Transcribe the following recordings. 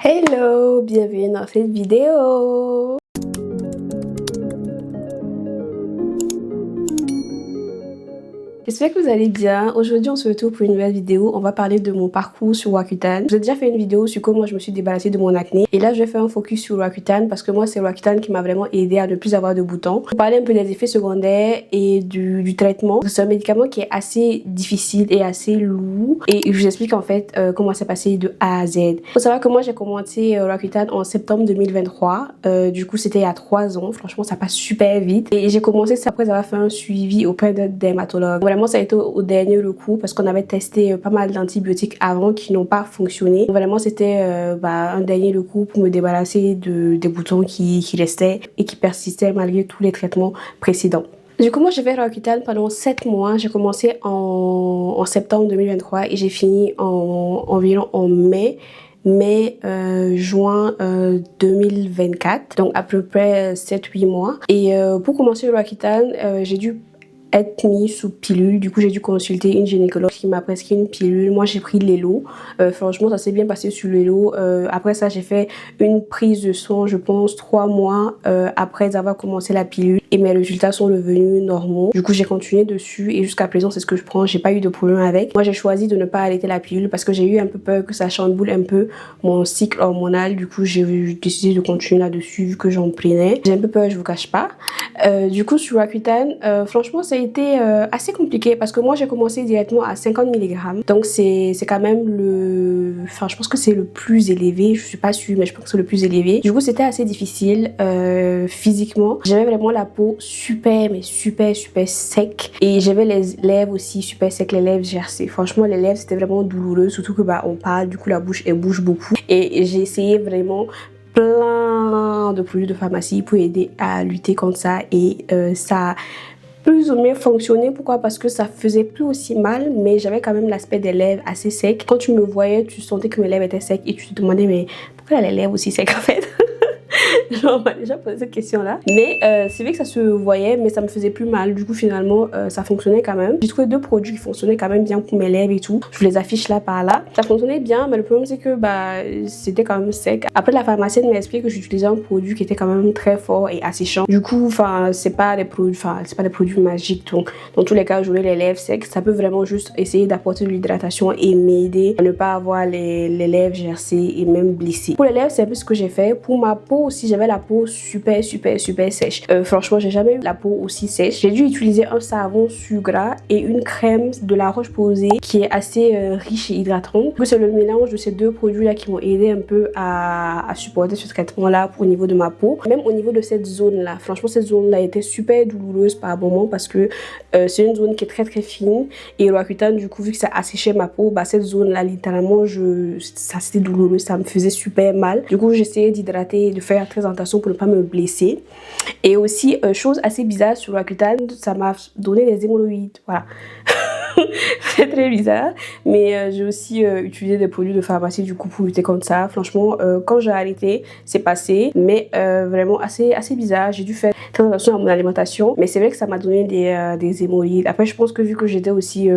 Hello, bienvenue dans cette vidéo. J'espère que vous allez bien. Aujourd'hui, on se retrouve pour une nouvelle vidéo. On va parler de mon parcours sur Rakuten. J'ai déjà fait une vidéo sur comment je me suis débarrassée de mon acné. Et là, je vais faire un focus sur Rakuten parce que moi, c'est Rakuten qui m'a vraiment aidé à ne plus avoir de boutons. On va parler un peu des effets secondaires et du traitement. C'est un médicament qui est assez difficile et assez lourd. Et je vous explique en fait comment c'est passé de A à Z. Faut savoir que moi, j'ai commencé Rakuten en septembre 2023. Du coup, c'était il y a 3 ans. Franchement, ça passe super vite. Et j'ai commencé ça après avoir fait un suivi auprès d'un dermatologue. Vraiment, ça a été au dernier recours parce qu'on avait testé pas mal d'antibiotiques avant qui n'ont pas fonctionné. Vraiment, c'était un dernier recours pour me débarrasser des boutons qui restaient et qui persistaient malgré tous les traitements précédents. Du coup, moi, j'ai fait Rakuten pendant 7 mois. J'ai commencé en septembre 2023 et j'ai fini environ en juin 2024. Donc, à peu près 7-8 mois. Et pour commencer le Rakuten, j'ai dû être mise sous pilule. Du coup, j'ai dû consulter une gynécologue qui m'a prescrit une pilule. Moi, j'ai pris de l'élo. Franchement, ça s'est bien passé sur l'élo. Après ça, j'ai fait une prise de sang, je pense, 3 mois après avoir commencé la pilule. Et mes résultats sont revenus normaux. Du coup, j'ai continué dessus et jusqu'à présent, c'est ce que je prends. J'ai pas eu de problème avec. Moi, j'ai choisi de ne pas arrêter la pilule parce que j'ai eu un peu peur que ça chamboule un peu mon cycle hormonal. Du coup, j'ai décidé de continuer là-dessus vu que j'en prenais. J'ai un peu peur, je vous cache pas. Du coup, sur Rakuten, franchement, ça a été assez compliqué parce que moi, j'ai commencé directement à 50 mg. Donc, c'est quand même Enfin, je pense que c'est le plus élevé. Je suis pas sûre, mais je pense que c'est le plus élevé. Du coup, c'était assez difficile physiquement. J'avais vraiment la peau super sec et j'avais les lèvres aussi super sec, les lèvres gercées. Franchement, les lèvres c'était vraiment douloureux, surtout que on parle, du coup la bouche elle bouge beaucoup et j'ai essayé vraiment plein de produits de pharmacie pour aider à lutter contre ça et ça a plus ou moins fonctionné. Pourquoi? Parce que ça faisait plus aussi mal, mais j'avais quand même l'aspect des lèvres assez sec. Quand tu me voyais, tu sentais que mes lèvres étaient secs et tu te demandais mais pourquoi elle a les lèvres aussi secs en fait? On m'a déjà posé cette question-là. Mais c'est vrai que ça se voyait, mais ça me faisait plus mal. Du coup, finalement, ça fonctionnait quand même. J'ai trouvé 2 produits qui fonctionnaient quand même bien pour mes lèvres et tout. Je vous les affiche là par là. Ça fonctionnait bien, mais le problème, c'est que c'était quand même sec. Après, la pharmacienne m'a expliqué que j'utilisais un produit qui était quand même très fort et asséchant. Du coup, c'est pas des produits magiques. Donc, dans tous les cas, j'aurais les lèvres secs. Ça peut vraiment juste essayer d'apporter de l'hydratation et m'aider à ne pas avoir les lèvres gercées et même blessées. Pour les lèvres, c'est un peu ce que j'ai fait. Pour ma peau aussi, j'avais la peau super sèche. Franchement, j'ai jamais eu la peau aussi sèche. J'ai dû utiliser un savon sur gras et une crème de La Roche-Posay qui est assez riche et hydratante. C'est le mélange de ces 2 produits là qui m'ont aidé un peu à supporter ce traitement là au niveau de ma peau. Même au niveau de cette zone là, franchement cette zone là était super douloureuse par moment parce que c'est une zone qui est très fine et le Rakuten du coup vu que ça asséchait ma peau, cette zone là littéralement ça c'était douloureux, ça me faisait super mal. Du coup j'essayais d'hydrater et de faire très attention pour ne pas me blesser. Et aussi chose assez bizarre sur Rakuten, ça m'a donné des hémorroïdes, voilà. C'est très bizarre, mais j'ai aussi utilisé des produits de pharmacie du coup pour lutter contre ça. Franchement, quand j'ai arrêté, c'est passé, mais vraiment assez bizarre. J'ai dû faire très attention à mon alimentation, mais c'est vrai que ça m'a donné des hémorroïdes. Après, je pense que vu que j'étais aussi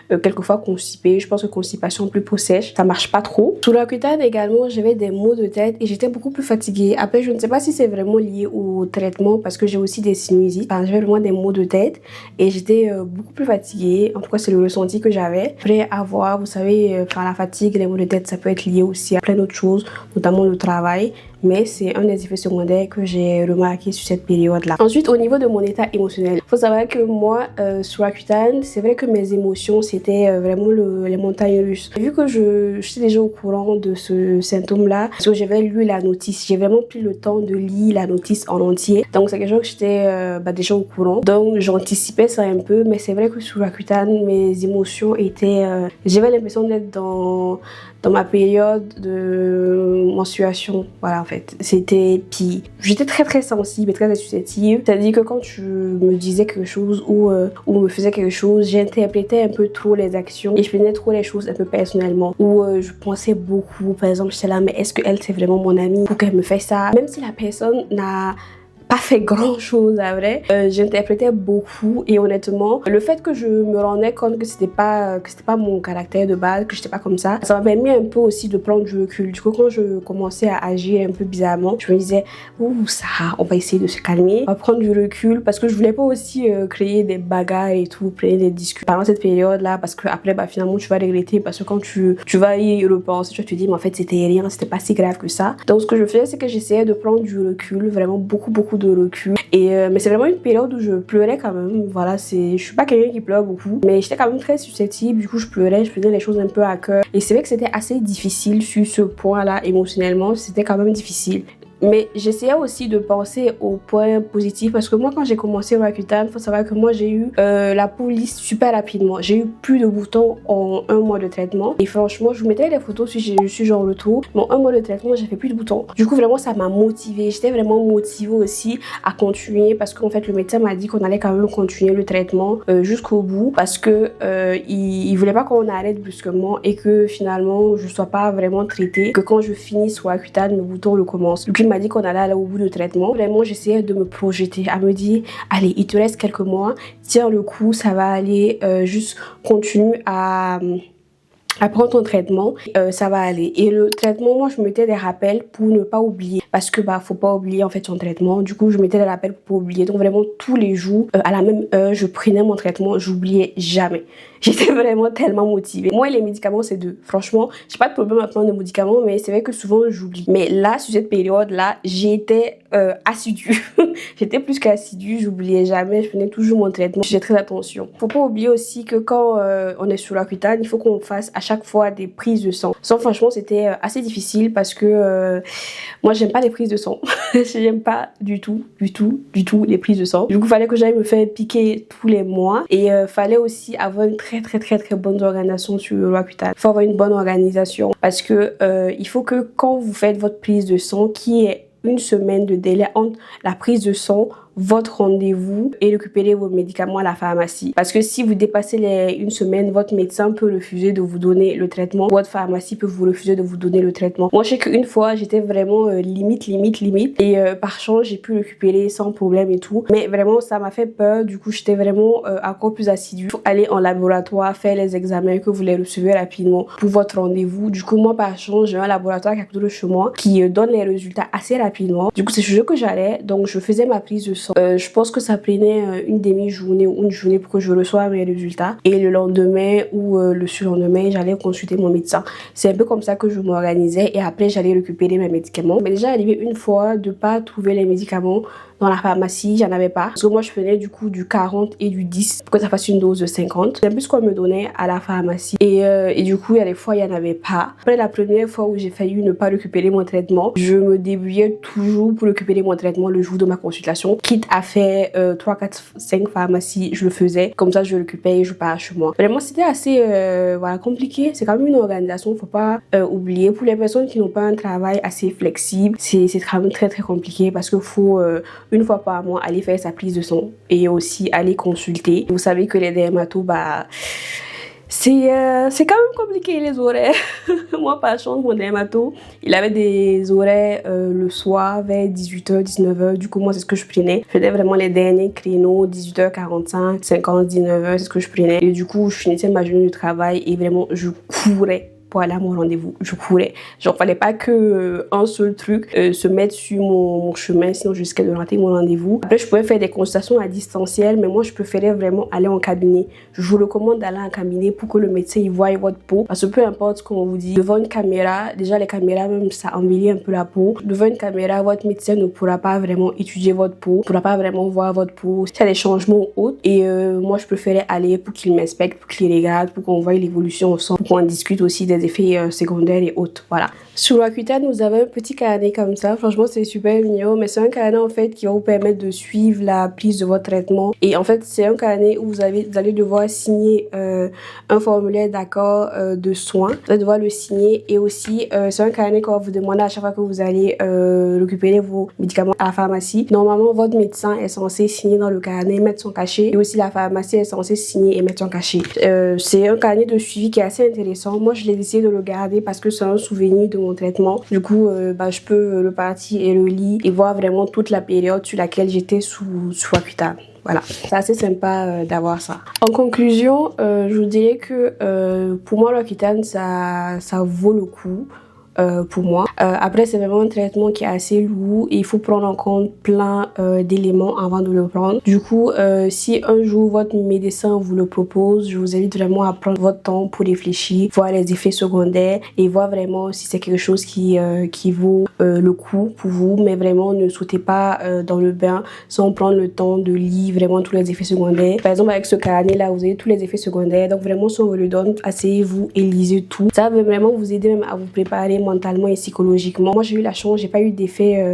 quelquefois constipée, je pense que constipation plus peau sèche, ça marche pas trop. Sur Rakuten également, j'avais des maux de tête et j'étais beaucoup plus fatiguée. Après, je ne sais pas si c'est vraiment lié au traitement parce que j'ai aussi des sinusites. J'avais vraiment des maux de tête et j'étais beaucoup plus fatiguée. En tout cas, c'est le ressenti que j'avais. Après avoir, vous savez, la fatigue, les maux de tête, ça peut être lié aussi à plein d'autres choses, notamment le travail. Mais c'est un des effets secondaires que j'ai remarqué sur cette période-là. Ensuite, au niveau de mon état émotionnel, il faut savoir que moi, sur Rakuten, c'est vrai que mes émotions, c'était vraiment les montagnes russes. Vu que je suis déjà au courant de ce symptôme-là, parce que j'avais lu la notice, j'ai vraiment pris le temps de lire la notice en entier. Donc, c'est quelque chose que j'étais déjà au courant. Donc, j'anticipais ça un peu, mais c'est vrai que sur Rakuten, mes émotions étaient... j'avais l'impression d'être dans ma période de menstruation. Voilà, en fait. C'était... Puis, j'étais très sensible et très associative. C'est-à-dire que quand tu me disais quelque chose ou me faisais quelque chose, j'interprétais un peu trop les actions et je prenais trop les choses un peu personnellement. Ou je pensais beaucoup, par exemple, j'étais là, mais est-ce qu'elle, c'est vraiment mon amie pour qu'elle me fasse ça? Même si la personne n'a pas fait grand chose à vrai. J'interprétais beaucoup et honnêtement le fait que je me rendais compte que c'était pas mon caractère de base, que j'étais pas comme ça m'a permis un peu aussi de prendre du recul. Du coup quand je commençais à agir un peu bizarrement, je me disais ouh ça, on va essayer de se calmer, on va prendre du recul parce que je voulais pas aussi créer des bagarres et tout, créer des discussions pendant cette période là parce que après bah finalement tu vas regretter parce que quand tu vas y repenser, tu vas te dire mais en fait c'était rien, c'était pas si grave que ça. Donc ce que je faisais c'est que j'essayais de prendre du recul, vraiment beaucoup de recul et mais c'est vraiment une période où je pleurais quand même. Voilà, je suis pas quelqu'un qui pleure beaucoup mais j'étais quand même très susceptible, du coup je pleurais, je prenais les choses un peu à cœur et c'est vrai que c'était assez difficile sur ce point là émotionnellement, c'était quand même difficile. Mais j'essayais aussi de penser aux points positifs parce que moi quand j'ai commencé Roaccutane, faut savoir que moi j'ai eu la peau lisse super rapidement. J'ai eu plus de boutons en 1 mois de traitement et franchement je vous mettrai les photos si j'ai reçu genre le tour. Mais en 1 mois de traitement j'ai fait plus de boutons. Du coup vraiment ça m'a motivée. J'étais vraiment motivée aussi à continuer parce qu'en fait le médecin m'a dit qu'on allait quand même continuer le traitement jusqu'au bout parce que il voulait pas qu'on arrête brusquement et que finalement je sois pas vraiment traitée, que quand je finisse Roaccutane le bouton recommence. Donc il m'a dit qu'on allait aller au bout du traitement. Vraiment j'essayais de me projeter, à me dire allez il te reste quelques mois, tiens le coup, ça va aller, juste continue à prendre ton traitement, ça va aller. Et le traitement, moi je mettais des rappels pour ne pas oublier parce que bah faut pas oublier en fait son traitement. Du coup je mettais des rappels pour pas oublier. Donc vraiment tous les jours à la même heure je prenais mon traitement, j'oubliais jamais. J'étais vraiment tellement motivée. Moi les médicaments c'est deux. Franchement j'ai pas de problème à prendre des médicaments mais c'est vrai que souvent j'oublie. Mais là sur cette période là j'étais assidue. J'étais plus qu'assidue, j'oubliais jamais, je prenais toujours mon traitement. Je faisais très attention. Faut pas oublier aussi que quand on est sur Roaccutane, il faut qu'on fasse à chaque fois des prises de sang. Ça franchement c'était assez difficile parce que moi j'aime pas les prises de sang. J'aime pas du tout les prises de sang. Du coup fallait que j'aille me faire piquer tous les mois et fallait aussi avoir une très bonne organisation sur le Roaccutane. Il faut avoir une bonne organisation parce que il faut que quand vous faites votre prise de sang qui est 1 semaine de délai entre la prise de sang, votre rendez-vous et récupérer vos médicaments à la pharmacie. Parce que si vous dépassez les 1 semaine, votre médecin peut refuser de vous donner le traitement. Votre pharmacie peut vous refuser de vous donner le traitement. Moi, je sais qu'une fois, j'étais vraiment limite. Et par chance, j'ai pu récupérer sans problème et tout. Mais vraiment, ça m'a fait peur. Du coup, j'étais vraiment encore plus assidue. Il faut aller en laboratoire, faire les examens que vous les recevez rapidement pour votre rendez-vous. Du coup, moi, par chance, j'ai un laboratoire qui est à côté de chez moi qui donne les résultats assez rapidement. Du coup, c'est chez eux que j'allais. Donc, je faisais ma prise de sang. Je pense que ça prenait une demi-journée ou une journée pour que je reçoive mes résultats. Et le lendemain ou le surlendemain, j'allais consulter mon médecin. C'est un peu comme ça que je m'organisais et après, j'allais récupérer mes médicaments. Mais déjà, arrivé une fois de pas trouver les médicaments dans la pharmacie, j'en avais pas. Parce que moi, je prenais du coup du 40 et du 10 pour que ça fasse une dose de 50. C'est un peu ce qu'on me donnait à la pharmacie. Et du coup, il y a des fois, il y en avait pas. Après la première fois où j'ai failli ne pas récupérer mon traitement, je me débrouillais toujours pour récupérer mon traitement le jour de ma consultation. Quitte à faire 3, 4, 5 pharmacies, je le faisais. Comme ça, je récupère et je pars chez moi. Vraiment, c'était assez voilà, compliqué. C'est quand même une organisation, faut pas oublier. Pour les personnes qui n'ont pas un travail assez flexible, c'est quand même très compliqué parce qu'il faut une fois par mois aller faire sa prise de sang et aussi aller consulter. Vous savez que les dermatos, bah c'est quand même compliqué les horaires. Moi par chance mon dermato il avait des horaires le soir vers 18h 19h. Du coup moi c'est ce que je prenais. Je faisais vraiment les derniers créneaux 18h45 50 19h, c'est ce que je prenais. Et du coup je finissais ma journée de travail et vraiment je courais pour aller à mon rendez-vous. Je courais. Genre, fallait pas que un seul truc se mette sur mon chemin, sinon je risquais de rater mon rendez-vous. Après, je pouvais faire des consultations à distanciel, mais moi, je préférais vraiment aller en cabinet. Je vous recommande d'aller en cabinet pour que le médecin y voie votre peau. Parce que peu importe ce qu'on vous dit, devant une caméra, déjà les caméras même, ça embellit un peu la peau. Devant une caméra, votre médecin ne pourra pas vraiment étudier votre peau, ne pourra pas vraiment voir votre peau. S'il y a des changements autres. Et moi, je préférais aller pour qu'il m'inspecte, pour qu'il regarde, pour qu'on voie l'évolution ensemble, pour qu'on discute aussi des effets secondaires et autres. Voilà. Sur Roaccutane, vous avez un petit carnet comme ça. Franchement, c'est super mignon, mais c'est un carnet en fait qui va vous permettre de suivre la prise de votre traitement. Et en fait, c'est un carnet où vous allez devoir signer un formulaire d'accord de soins. Vous allez devoir le signer et aussi c'est un carnet qu'on va vous demander à chaque fois que vous allez récupérer vos médicaments à la pharmacie. Normalement, votre médecin est censé signer dans le carnet, mettre son cachet et aussi la pharmacie est censée signer et mettre son cachet. C'est un carnet de suivi qui est assez intéressant. Moi, je l'ai laissé essayer de le garder parce que c'est un souvenir de mon traitement. Du coup, je peux le partir et le lire et voir vraiment toute la période sur laquelle j'étais sous Accutane. Voilà, c'est assez sympa d'avoir ça. En conclusion, je vous dirais que pour moi, l'Accutane, ça vaut le coup. Pour moi. Après, c'est vraiment un traitement qui est assez lourd et il faut prendre en compte plein d'éléments avant de le prendre. Du coup, si un jour votre médecin vous le propose, je vous invite vraiment à prendre votre temps pour réfléchir, voir les effets secondaires et voir vraiment si c'est quelque chose qui vaut le coup pour vous. Mais vraiment, ne sautez pas dans le bain sans prendre le temps de lire vraiment tous les effets secondaires. Par exemple, avec ce carnet là, vous avez tous les effets secondaires. Donc vraiment, si on vous le donne, asseyez-vous et lisez tout. Ça va vraiment vous aider même à vous préparer mentalement et psychologiquement. Moi, j'ai eu la chance, j'ai pas eu d'effet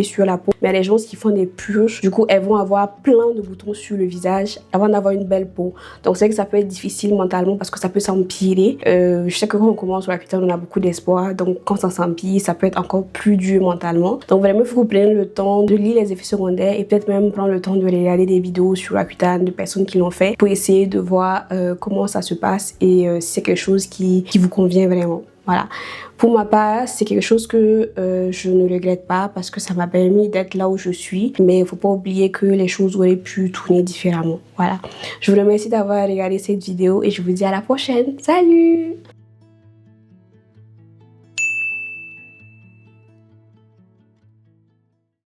sur la peau, mais il y a des gens qui font des purges, du coup elles vont avoir plein de boutons sur le visage avant d'avoir une belle peau. Donc c'est vrai que ça peut être difficile mentalement parce que ça peut s'empirer. Je sais que quand on commence l'Accutane, on a beaucoup d'espoir, donc quand ça s'empire, ça peut être encore plus dur mentalement. Donc vraiment, il faut que vous preniez le temps de lire les effets secondaires et peut-être même prendre le temps de regarder des vidéos sur l'Accutane de personnes qui l'ont fait pour essayer de voir comment ça se passe et si c'est quelque chose qui vous convient vraiment. Voilà. Pour ma part, c'est quelque chose que je ne regrette pas parce que ça m'a permis d'être là où je suis. Mais il ne faut pas oublier que les choses auraient pu tourner différemment. Voilà. Je vous remercie d'avoir regardé cette vidéo et je vous dis à la prochaine. Salut!